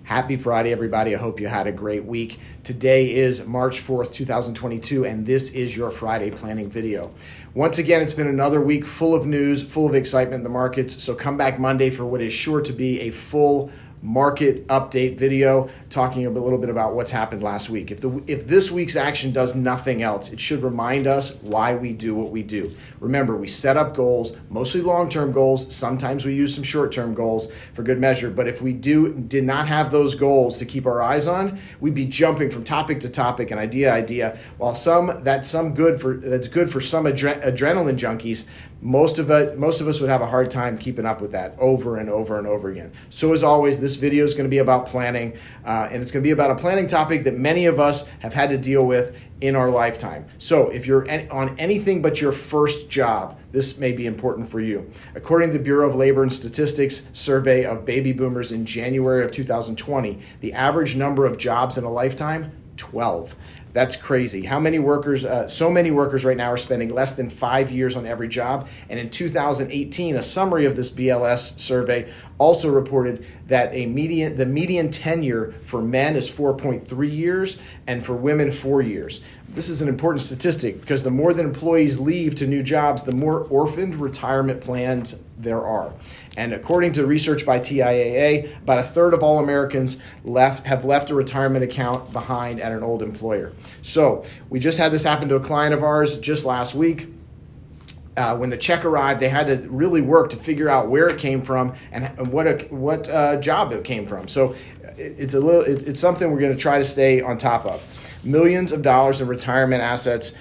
Happy Friday, everybody. I hope you had a great week. Today is March 4th, 2022, and this is your Friday planning video. Once again, it's been another week full of news, full of excitement in the markets, so come back Monday for what is sure to be a full market update video talking a little bit about what's happened last week. If this week's action does nothing else, it should remind us why we do what we do. Remember, we set up goals, mostly long-term goals. Sometimes we use some short-term goals for good measure, but if we did not have those goals to keep our eyes on, we'd be jumping from topic to topic and idea to idea. While that's good for some adrenaline junkies, most of us would have a hard time keeping up with that over and over and over again. So as always, this video is going to be about planning, and it's going to be about a planning topic that many of us have had to deal with in our lifetime. So if you're on anything but your first job, this may be important for you. According to the Bureau of Labor and Statistics survey of baby boomers in January of 2020, the average number of jobs in a lifetime, 12. That's crazy. How many workers, so many workers right now are spending less than 5 years on every job. And in 2018, a summary of this BLS survey also reported that the median tenure for men is 4.3 years and for women 4 years. This is an important statistic because the more that employees leave to new jobs, the more orphaned retirement plans there are. And according to research by TIAA, about a third of all Americans have left a retirement account behind at an old employer. So we just had this happen to a client of ours just last week. When the check arrived, they had to really work to figure out where it came from and what job it came from. So it's something we're going to try to stay on top of. Millions of dollars in retirement assets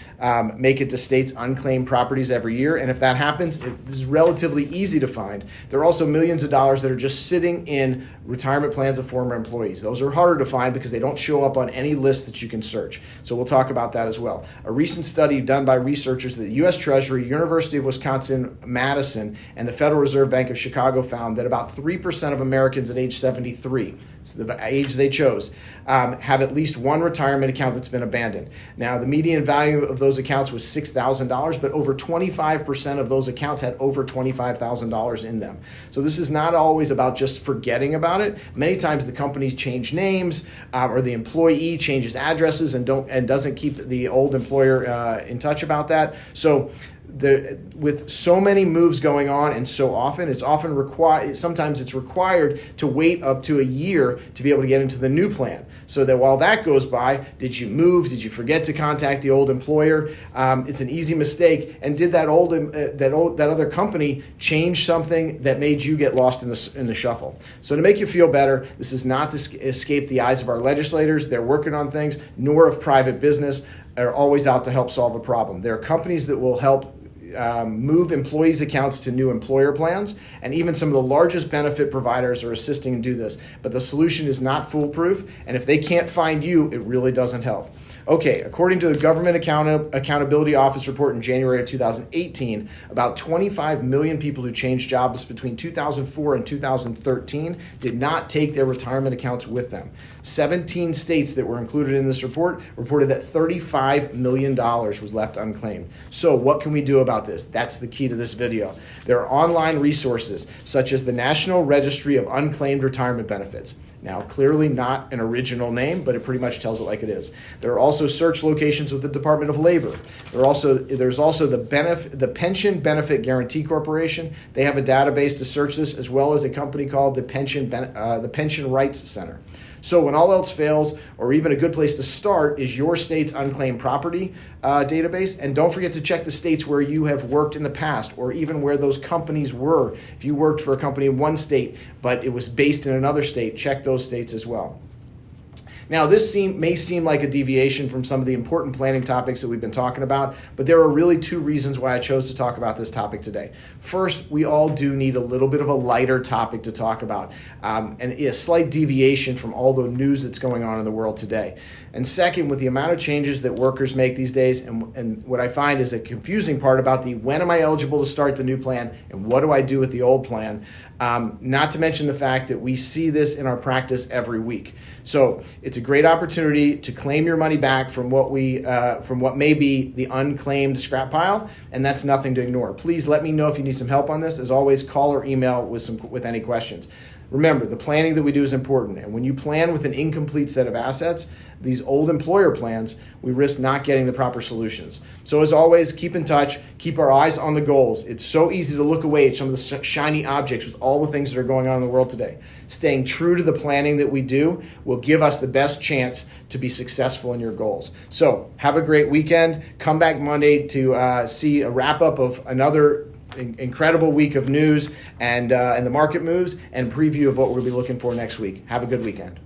make it to states' unclaimed properties every year. And if that happens, it is relatively easy to find. There are also millions of dollars that are just sitting in retirement plans of former employees. Those are harder to find because they don't show up on any list that you can search. So we'll talk about that as well. A recent study done by researchers at the U.S. Treasury, University of Wisconsin-Madison, and the Federal Reserve Bank of Chicago found that about 3% of Americans at age 73, so the age they chose, have at least one retirement account that's been abandoned. Now, the median value of those accounts was $6,000, but over 25% of those accounts had over $25,000 in them. So this is not always about just forgetting about it. Many times the companies change names, or the employee changes addresses and doesn't keep the old employer in touch about that. So with so many moves going on and so often, sometimes it's required to wait up to a year to be able to get into the new plan. So that while that goes by, did you move? Did you forget to contact the old employer? It's an easy mistake. And did that other company change something that made you get lost in the shuffle? So to make you feel better, this is not to escape the eyes of our legislators. They're working on things, nor of private business. Are always out to help solve a problem. There are companies that will help move employees' accounts to new employer plans, and even some of the largest benefit providers are assisting and do this. But the solution is not foolproof, and if they can't find you, it really doesn't help. Okay, according to the Government Accountability Office report in January of 2018, about 25 million people who changed jobs between 2004 and 2013 did not take their retirement accounts with them. 17 states that were included in this report reported that $35 million was left unclaimed. So what can we do about this? That's the key to this video. There are online resources such as the National Registry of Unclaimed Retirement Benefits. Now, clearly not an original name, but it pretty much tells it like it is. There are also search locations with the Department of Labor. There's also the Pension Benefit Guaranty Corporation. They have a database to search this, as well as a company called the Pension Rights Center. So when all else fails, or even a good place to start, is your state's unclaimed property database. And don't forget to check the states where you have worked in the past, or even where those companies were. If you worked for a company in one state, but it was based in another state, check those states as well. Now, this may seem like a deviation from some of the important planning topics that we've been talking about, but there are really two reasons why I chose to talk about this topic today. First, we all do need a little bit of a lighter topic to talk about, and a slight deviation from all the news that's going on in the world today. And second, with the amount of changes that workers make these days, and what I find is a confusing part about the when am I eligible to start the new plan and what do I do with the old plan, not to mention the fact that we see this in our practice every week. So it's a great opportunity to claim your money back from what may be the unclaimed scrap pile, and that's nothing to ignore. Please let me know if you need some help on this. As always, call or email with any questions. Remember, the planning that we do is important. And when you plan with an incomplete set of assets, these old employer plans, we risk not getting the proper solutions. So as always, keep in touch, keep our eyes on the goals. It's so easy to look away at some of the shiny objects with all the things that are going on in the world today. Staying true to the planning that we do will give us the best chance to be successful in your goals. So have a great weekend. Come back Monday to see a wrap up of another incredible week of news and the market moves and preview of what we'll be looking for next week. Have a good weekend.